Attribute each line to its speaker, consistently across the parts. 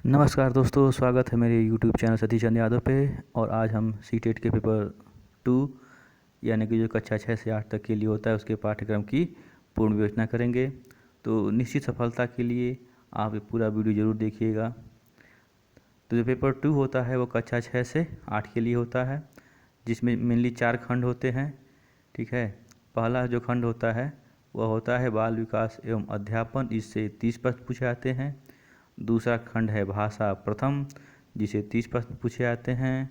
Speaker 1: नमस्कार दोस्तों, स्वागत है मेरे YouTube चैनल सतीश चंद्र यादव पे। और आज हम सीटेट के पेपर 2 यानी कि जो कक्षा 6 से 8 तक के लिए होता है उसके पाठ्यक्रम की पूर्ण विवेचना करेंगे। तो निश्चित सफलता के लिए आप ये पूरा वीडियो ज़रूर देखिएगा। तो जो पेपर 2 होता है वो कक्षा 6 से 8 के लिए होता है, जिसमें मेनली 4 खंड होते हैं। ठीक है। पहला जो खंड होता है वह होता है बाल विकास एवं अध्यापन, इससे 30 प्रश्न पूछे जाते हैं। दूसरा खंड है भाषा प्रथम, जिसे 30 प्रश्न पूछे जाते हैं।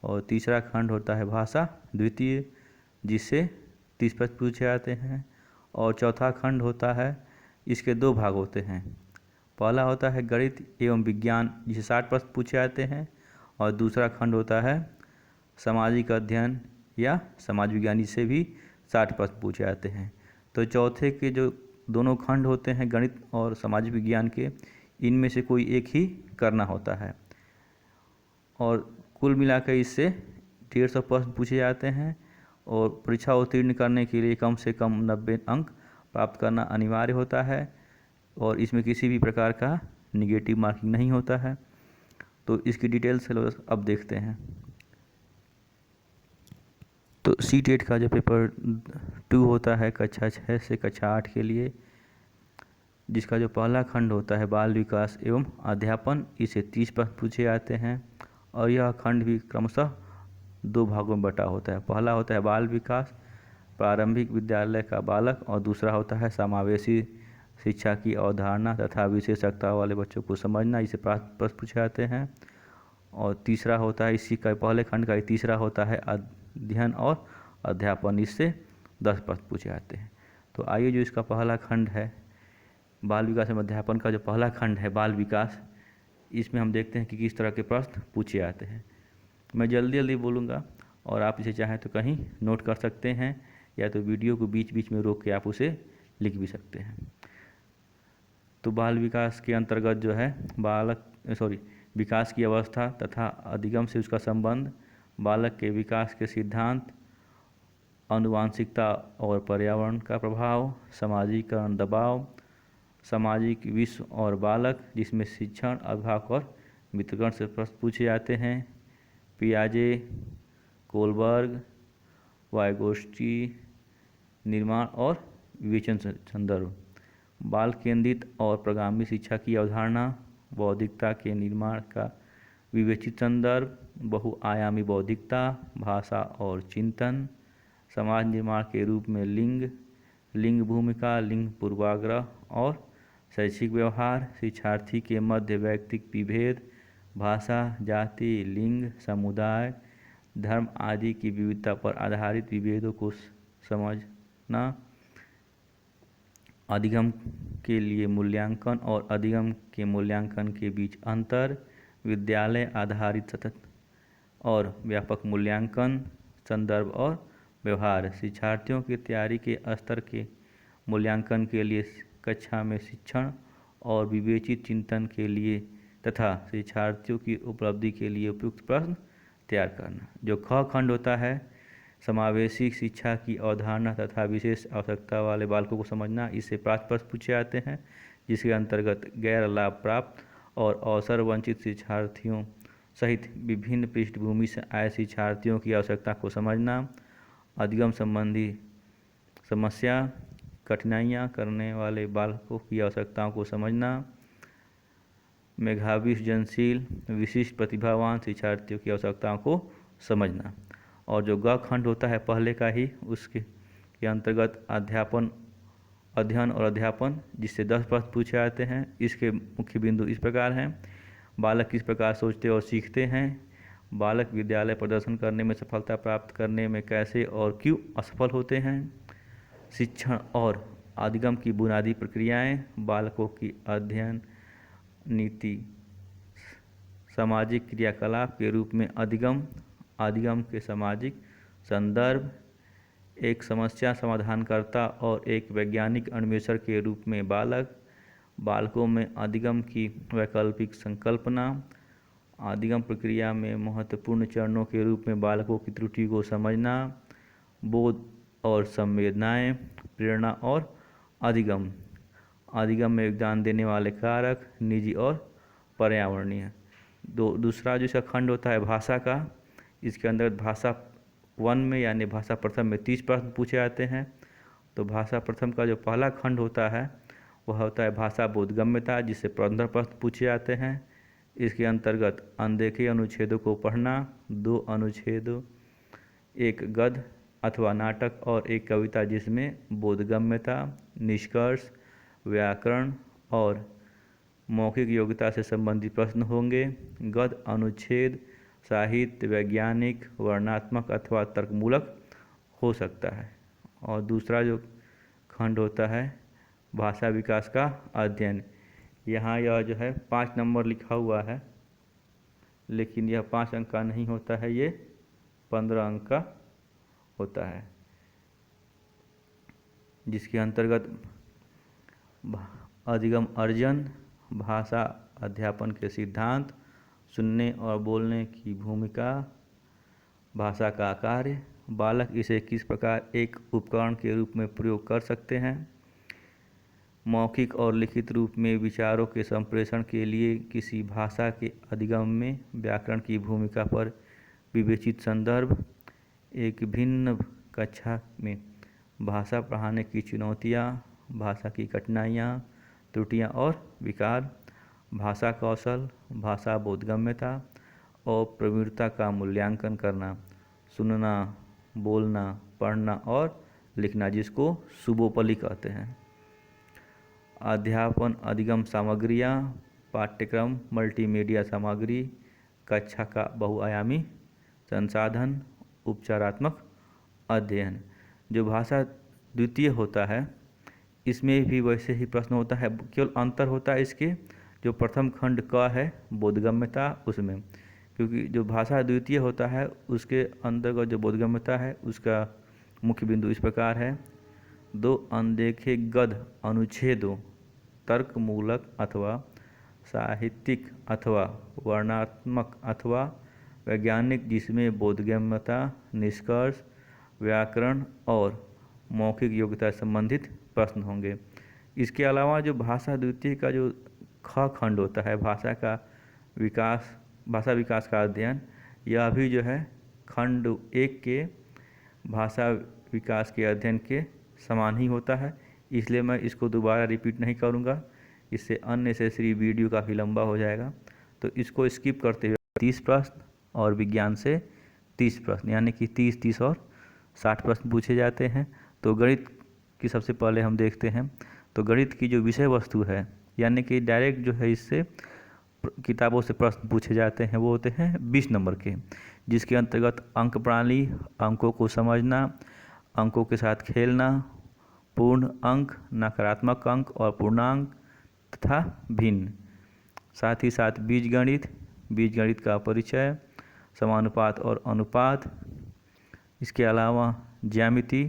Speaker 1: और तीसरा खंड होता है भाषा द्वितीय, जिससे 30 प्रश्न पूछे जाते हैं। और चौथा खंड होता है, इसके 2 भाग होते हैं। पहला होता है गणित एवं विज्ञान, जिसे 60 प्रश्न पूछे जाते हैं। और दूसरा खंड होता है सामाजिक अध्ययन या समाज विज्ञान, से भी 60 प्रश्न पूछे जाते हैं। तो चौथे के जो दोनों खंड होते हैं गणित और समाज विज्ञान के, इनमें से कोई एक ही करना होता है। और कुल मिलाकर इससे 150 प्रश्न पूछे जाते हैं। और परीक्षा उत्तीर्ण करने के लिए कम से कम 90 अंक प्राप्त करना अनिवार्य होता है। और इसमें किसी भी प्रकार का निगेटिव मार्किंग नहीं होता है। तो इसकी डिटेल सिलेबस अब देखते हैं। तो सीटेट का जो पेपर 2 होता है कक्षा 6 से कक्षा 8 के लिए, जिसका जो पहला खंड होता है बाल विकास एवं अध्यापन, इसे 30 प्रश्न पूछे जाते हैं। और यह खंड भी क्रमशः 2 भागों में बटा होता है। पहला होता है बाल विकास, प्रारंभिक विद्यालय का बालक। और दूसरा होता है समावेशी शिक्षा की अवधारणा तथा विशेषज्ञता वाले बच्चों को समझना, इसे प्रश्न पूछे जाते हैं। और तीसरा होता है इसी का पहले खंड का तीसरा होता है अध्ययन और अध्यापन, इससे 10 प्रश्न पूछे जाते हैं। तो आइए जो इसका पहला खंड है बाल विकास एवं अध्यापन का, जो पहला खंड है बाल विकास, इसमें हम देखते हैं कि किस तरह के प्रश्न पूछे जाते हैं। मैं जल्दी जल्दी बोलूँगा और आप इसे चाहें तो कहीं नोट कर सकते हैं, या तो वीडियो को बीच बीच में रोक के आप उसे लिख भी सकते हैं। तो बाल विकास के अंतर्गत जो है विकास की अवस्था तथा अधिगम से उसका संबंध, बालक के विकास के सिद्धांत, आनुवांशिकता और पर्यावरण का प्रभाव, सामाजिकरण दबाव, सामाजिक विश्व और बालक, जिसमें शिक्षण, अभिभावक और मित्रगण से प्रश्न पूछे जाते हैं। पियाजे, कोलबर्ग, वाइगोस्टी, निर्माण और विवेचन संदर्भ, बाल केंद्रित और प्रगामी शिक्षा की अवधारणा, बौद्धिकता के निर्माण का विवेचित संदर्भ, बहुआयामी बौद्धिकता, भाषा और चिंतन, समाज निर्माण के रूप में लिंग, लिंग भूमिका, लिंग पूर्वाग्रह और शैक्षिक व्यवहार, शिक्षार्थी के मध्य वैयक्तिक विभेद, भाषा, जाति, लिंग, समुदाय, धर्म आदि की विविधता पर आधारित विभेदों को समझना, अधिगम के लिए मूल्यांकन और अधिगम के मूल्यांकन के बीच अंतर, विद्यालय आधारित सतत और व्यापक मूल्यांकन, संदर्भ और व्यवहार, शिक्षार्थियों की तैयारी के स्तर के मूल्यांकन के लिए कक्षा में शिक्षण और विवेचित चिंतन के लिए तथा शिक्षार्थियों की उपलब्धि के लिए उपयुक्त प्रश्न तैयार करना। जो ख खंड होता है समावेशी शिक्षा की अवधारणा तथा विशेष आवश्यकता वाले बालकों को समझना, इससे प्रश्न पूछे जाते हैं, जिसके अंतर्गत गैर लाभ प्राप्त और अवसर वंचित शिक्षार्थियों सहित विभिन्न पृष्ठभूमि से आए शिक्षार्थियों की आवश्यकता को समझना, अधिगम संबंधी समस्या, कठिनाइयाँ करने वाले बालकों की आवश्यकताओं को समझना, मेधावी सृजनशील विशिष्ट प्रतिभावान शिक्षार्थियों की आवश्यकताओं को समझना। और जो ग खंड होता है पहले का ही, उसके के अंतर्गत अध्ययन और अध्यापन, जिससे 10 प्रश्न पूछे जाते हैं। इसके मुख्य बिंदु इस प्रकार हैं: बालक किस प्रकार सोचते और सीखते हैं, बालक विद्यालय प्रदर्शन करने में सफलता प्राप्त करने में कैसे और क्यों असफल होते हैं, शिक्षण और अधिगम की बुनियादी प्रक्रियाएं, बालकों की अध्ययन नीति, सामाजिक क्रियाकलाप के रूप में अधिगम, अधिगम के सामाजिक संदर्भ, एक समस्या समाधानकर्ता और एक वैज्ञानिक अन्वेषक के रूप में बालक, बालकों में अधिगम की वैकल्पिक संकल्पना, अधिगम प्रक्रिया में महत्वपूर्ण चरणों के रूप में बालकों की त्रुटि को समझना, बोध और संवेदनाएं, प्रेरणा और अधिगम, अधिगम में योगदान देने वाले कारक, निजी और पर्यावरणीय। दूसरा जो इसका खंड होता है भाषा का, इसके अंदर भाषा 1 में यानी भाषा प्रथम में 30 प्रश्न पूछे जाते हैं। तो भाषा प्रथम का जो पहला खंड होता है वह होता है भाषा बोधगम्यता, जिससे 15 प्रश्न पूछे जाते हैं। इसके अंतर्गत अनदेखे अनुच्छेदों को पढ़ना, 2 अनुच्छेद, एक गद्य अथवा नाटक और एक कविता जिसमें बोधगम्यता, निष्कर्ष, व्याकरण और मौखिक योग्यता से संबंधित प्रश्न होंगे। गद्य अनुच्छेद साहित्य, वैज्ञानिक, वर्णनात्मक अथवा तर्कमूलक हो सकता है। और दूसरा जो खंड होता है भाषा विकास का अध्ययन, यहाँ यह जो है 5 नंबर लिखा हुआ है, लेकिन यह 5 अंक का नहीं होता है, ये 15 अंक का होता है, जिसके अंतर्गत अधिगम अर्जन, भाषा अध्यापन के सिद्धांत, सुनने और बोलने की भूमिका, भाषा का कार्य, बालक इसे किस प्रकार एक उपकरण के रूप में प्रयोग कर सकते हैं, मौखिक और लिखित रूप में विचारों के संप्रेषण के लिए किसी भाषा के अधिगम में व्याकरण की भूमिका पर विवेचित संदर्भ, एक भिन्न कक्षा में भाषा पढ़ाने की चुनौतियाँ, भाषा की कठिनाइयाँ, त्रुटियाँ और विकार, भाषा कौशल, भाषा बोधगम्यता और प्रवीणता का मूल्यांकन करना, सुनना, बोलना, पढ़ना और लिखना, जिसको सुबोपली कहते हैं। अध्यापन अधिगम सामग्रियाँ, पाठ्यक्रम, मल्टीमीडिया सामग्री, कक्षा का बहुआयामी संसाधन, उपचारात्मक अध्ययन। जो भाषा द्वितीय होता है इसमें भी वैसे ही प्रश्न होता है, केवल अंतर होता है इसके जो प्रथम खंड का है बोधगम्यता उसमें, क्योंकि जो भाषा द्वितीय होता है उसके अंतर्गत जो बोधगम्यता है उसका मुख्य बिंदु इस प्रकार है: 2 अनदेखे गद्य अनुच्छेदों, तर्कमूलक अथवा साहित्यिक अथवा वर्णनात्मक अथवा वैज्ञानिक, जिसमें बोधगम्यता, निष्कर्ष, व्याकरण और मौखिक योग्यता संबंधित प्रश्न होंगे। इसके अलावा जो भाषा द्वितीय का जो ख खंड होता है भाषा का विकास, भाषा विकास का अध्ययन, यह भी जो है खंड 1 के भाषा विकास के अध्ययन के समान ही होता है, इसलिए मैं इसको दोबारा रिपीट नहीं करूँगा, इससे अननेसेसरी वीडियो काफ़ी लंबा हो जाएगा। तो इसको स्किप करते हुए 30 प्रश्न और विज्ञान से 30 प्रश्न, यानी कि 30 और 60 प्रश्न पूछे जाते हैं। तो गणित की सबसे पहले हम देखते हैं। तो गणित की जो विषय वस्तु है, यानी कि डायरेक्ट जो है इससे किताबों से प्रश्न पूछे जाते हैं, वो होते हैं 20 नंबर के, जिसके अंतर्गत अंक प्रणाली, अंकों को समझना, अंकों के साथ खेलना, पूर्ण अंक, नकारात्मक अंक और पूर्णांक तथा भिन्न, साथ ही साथ बीजगणित, बीजगणित का परिचय, समानुपात और अनुपात, इसके अलावा ज्यामिति,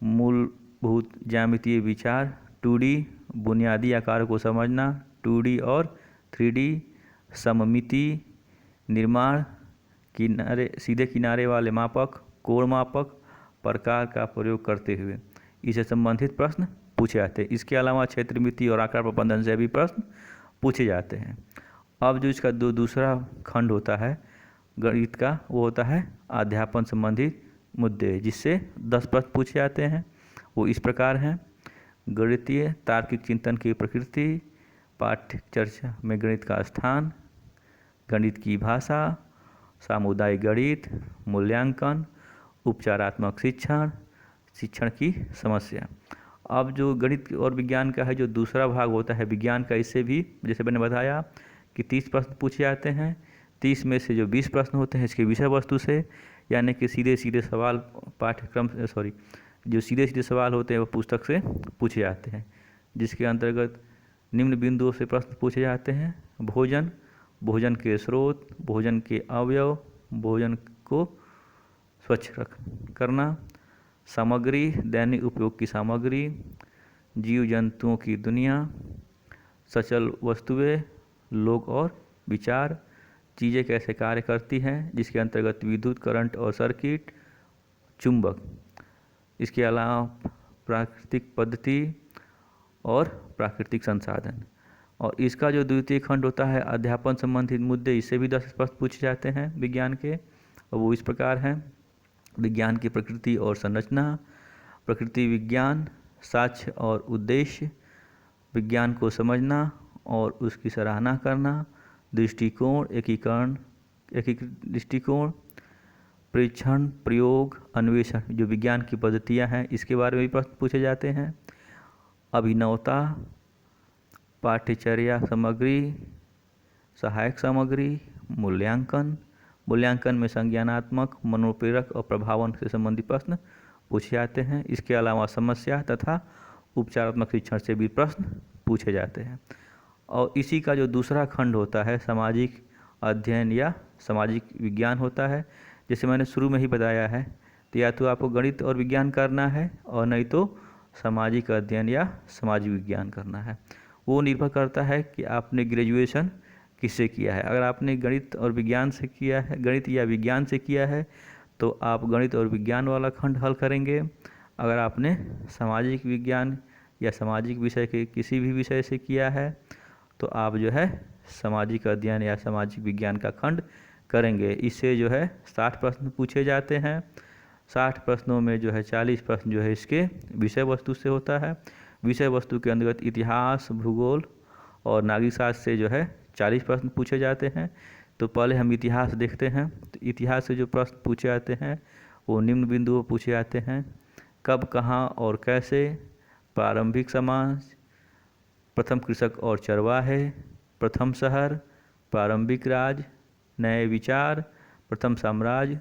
Speaker 1: मूलभूत ज्यामितीय विचार, 2D, बुनियादी आकार को समझना, 2D और 3D, सममिति, निर्माण, किनारे, सीधे किनारे वाले मापक, कोण मापक, प्रकार का प्रयोग करते हुए इससे संबंधित प्रश्न पूछे जाते हैं। इसके अलावा क्षेत्रमिति और आकार प्रबंधन से भी प्रश्न पूछे जाते हैं। अब जो इसका दूसरा खंड होता है गणित का, वो होता है अध्यापन संबंधित मुद्दे, जिससे 10 प्रश्न पूछे जाते हैं। वो इस प्रकार हैं: गणितीय तार्किक चिंतन की प्रकृति, पाठ्य चर्चा में गणित का स्थान, गणित की भाषा, सामुदायिक गणित, मूल्यांकन, उपचारात्मक शिक्षण, शिक्षण की समस्या। अब जो गणित और विज्ञान का है जो दूसरा भाग होता है विज्ञान का, इससे भी जैसे मैंने बताया कि 30 प्रश्न पूछे जाते हैं। 30 में से जो 20 प्रश्न होते हैं इसके विषय वस्तु से, यानी कि सीधे सीधे सवाल पाठ्यक्रम जो सीधे सीधे सवाल होते हैं वो पुस्तक से पूछे जाते हैं, जिसके अंतर्गत निम्न बिंदुओं से प्रश्न पूछे जाते हैं: भोजन, भोजन के स्रोत, भोजन के अवयव, भोजन को स्वच्छ करना, सामग्री, दैनिक उपयोग की सामग्री, जीव जंतुओं की दुनिया, सचल वस्तुएं, लोग और विचार, चीज़ें कैसे कार्य करती हैं, जिसके अंतर्गत विद्युत, करंट और सर्किट, चुंबक, इसके अलावा प्राकृतिक पद्धति और प्राकृतिक संसाधन। और इसका जो द्वितीय खंड होता है अध्यापन संबंधित मुद्दे, इससे भी 10 प्रश्न पूछे जाते हैं विज्ञान के, और वो इस प्रकार हैं। विज्ञान की प्रकृति और संरचना, प्रकृति विज्ञान, साक्ष्य और उद्देश्य, विज्ञान को समझना और उसकी सराहना करना, दृष्टिकोण, एकीकरण, एकीकृत दृष्टिकोण, परीक्षण, प्रयोग, अन्वेषण, जो विज्ञान की पद्धतियाँ हैं इसके बारे में भी प्रश्न पूछे जाते हैं। अभिनवता, पाठ्यचर्या सामग्री, सहायक सामग्री, मूल्यांकन, मूल्यांकन में संज्ञानात्मक, मनोप्रेरक और प्रभावन से संबंधित प्रश्न पूछे जाते हैं। इसके अलावा समस्या तथा उपचारात्मक शिक्षण से भी प्रश्न पूछे जाते हैं। और इसी का जो दूसरा खंड होता है सामाजिक अध्ययन या सामाजिक विज्ञान होता है। जैसे मैंने शुरू में ही बताया है, तो या तो आपको गणित और विज्ञान करना है और नहीं तो सामाजिक अध्ययन या सामाजिक विज्ञान करना है। वो निर्भर करता है कि आपने ग्रेजुएशन किससे किया है। अगर आपने गणित और विज्ञान से किया है, गणित या विज्ञान से किया है, तो आप गणित और विज्ञान वाला खंड हल करेंगे। अगर आपने सामाजिक विज्ञान या सामाजिक विषय के किसी भी विषय से किया है, तो आप जो है सामाजिक अध्ययन या सामाजिक विज्ञान का खंड करेंगे। इससे जो है 60 प्रश्न पूछे जाते हैं। 60 प्रश्नों में जो है 40 प्रश्न जो है इसके विषय वस्तु से होता है। विषय वस्तु के अंतर्गत इतिहास, भूगोल और नागरिक शास्त्र से जो है 40 प्रश्न पूछे जाते हैं। तो पहले हम इतिहास देखते हैं। तो इतिहास से जो प्रश्न पूछे जाते हैं वो निम्न बिंदुओं पूछे जाते हैं। कब, कहाँ और कैसे, प्रारंभिक समाज, प्रथम कृषक और चरवाहे, प्रथम शहर, प्रारंभिक राज, नए विचार, प्रथम साम्राज्य,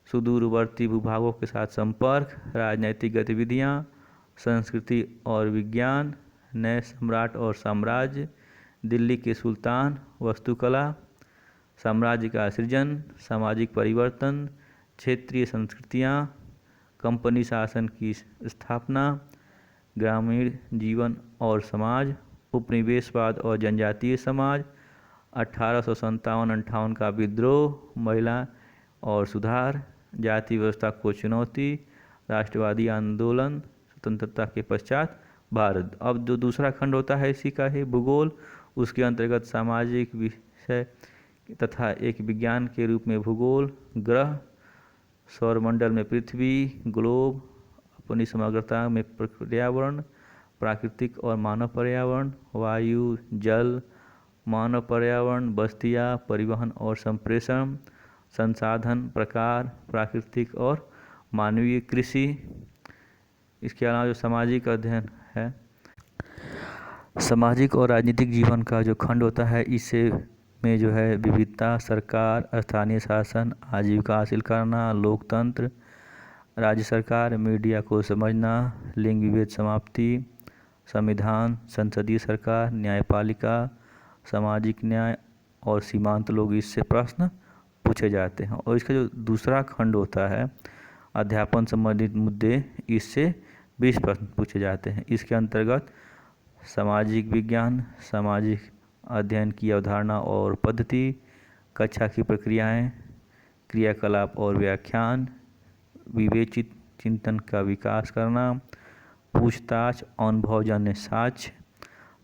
Speaker 1: सुदूरवर्ती भूभागों के साथ संपर्क, राजनैतिक गतिविधियाँ, संस्कृति और विज्ञान, नए सम्राट और साम्राज्य, दिल्ली के सुल्तान, वास्तुकला, साम्राज्य का सृजन, सामाजिक परिवर्तन, क्षेत्रीय संस्कृतियाँ, कंपनी शासन की स्थापना, ग्रामीण जीवन और समाज, उपनिवेशवाद और जनजातीय समाज, 1857-58 का विद्रोह, महिला और सुधार, जाति व्यवस्था को चुनौती, राष्ट्रवादी आंदोलन, स्वतंत्रता के पश्चात भारत। अब जो दूसरा खंड होता है इसी का है भूगोल। उसके अंतर्गत सामाजिक विषय तथा एक विज्ञान के रूप में भूगोल, ग्रह, सौरमंडल में पृथ्वी, ग्लोब, अपनी समग्रता में पर्यावरण, प्राकृतिक और मानव पर्यावरण, वायु, जल, मानव पर्यावरण, बस्तियाँ, परिवहन और संप्रेषण, संसाधन प्रकार, प्राकृतिक और मानवीय कृषि। इसके अलावा जो सामाजिक अध्ययन है, सामाजिक और राजनीतिक जीवन का जो खंड होता है इससे में जो है विविधता, सरकार, स्थानीय शासन, आजीविका हासिल करना, लोकतंत्र, राज्य सरकार, मीडिया को समझना, लिंग विभेद समाप्ति, संविधान, संसदीय सरकार, न्यायपालिका, सामाजिक न्याय और सीमांत लोग, इससे प्रश्न पूछे जाते हैं। और इसका जो दूसरा खंड होता है अध्यापन संबंधित मुद्दे, इससे 20 प्रश्न पूछे जाते हैं। इसके अंतर्गत सामाजिक विज्ञान, सामाजिक अध्ययन की अवधारणा और पद्धति, कक्षा की प्रक्रियाएं, क्रियाकलाप और व्याख्यान, विवेचित चिंतन का विकास करना, पूछताछ, अनुभवजन्य साक्ष्य,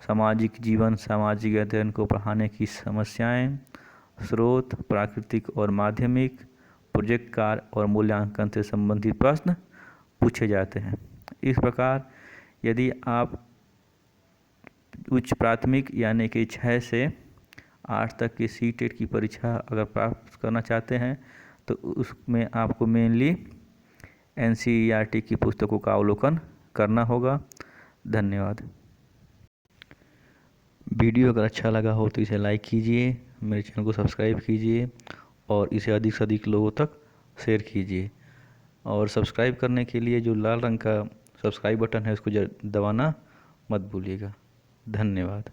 Speaker 1: सामाजिक जीवन, सामाजिक अध्ययन को पढ़ाने की समस्याएं, स्रोत, प्राकृतिक और माध्यमिक, प्रोजेक्ट कार्य और मूल्यांकन से संबंधित प्रश्न पूछे जाते हैं। इस प्रकार यदि आप उच्च प्राथमिक यानी कि 6 से 8 तक की सीटेट की परीक्षा अगर प्राप्त करना चाहते हैं तो उसमें आपको मेनली NCERT की पुस्तकों का अवलोकन करना होगा। धन्यवाद। वीडियो अगर अच्छा लगा हो तो इसे लाइक कीजिए, मेरे चैनल को सब्सक्राइब कीजिए और इसे अधिक से अधिक लोगों तक शेयर कीजिए। और सब्सक्राइब करने के लिए जो लाल रंग का सब्सक्राइब बटन है उसको दबाना मत भूलिएगा। धन्यवाद।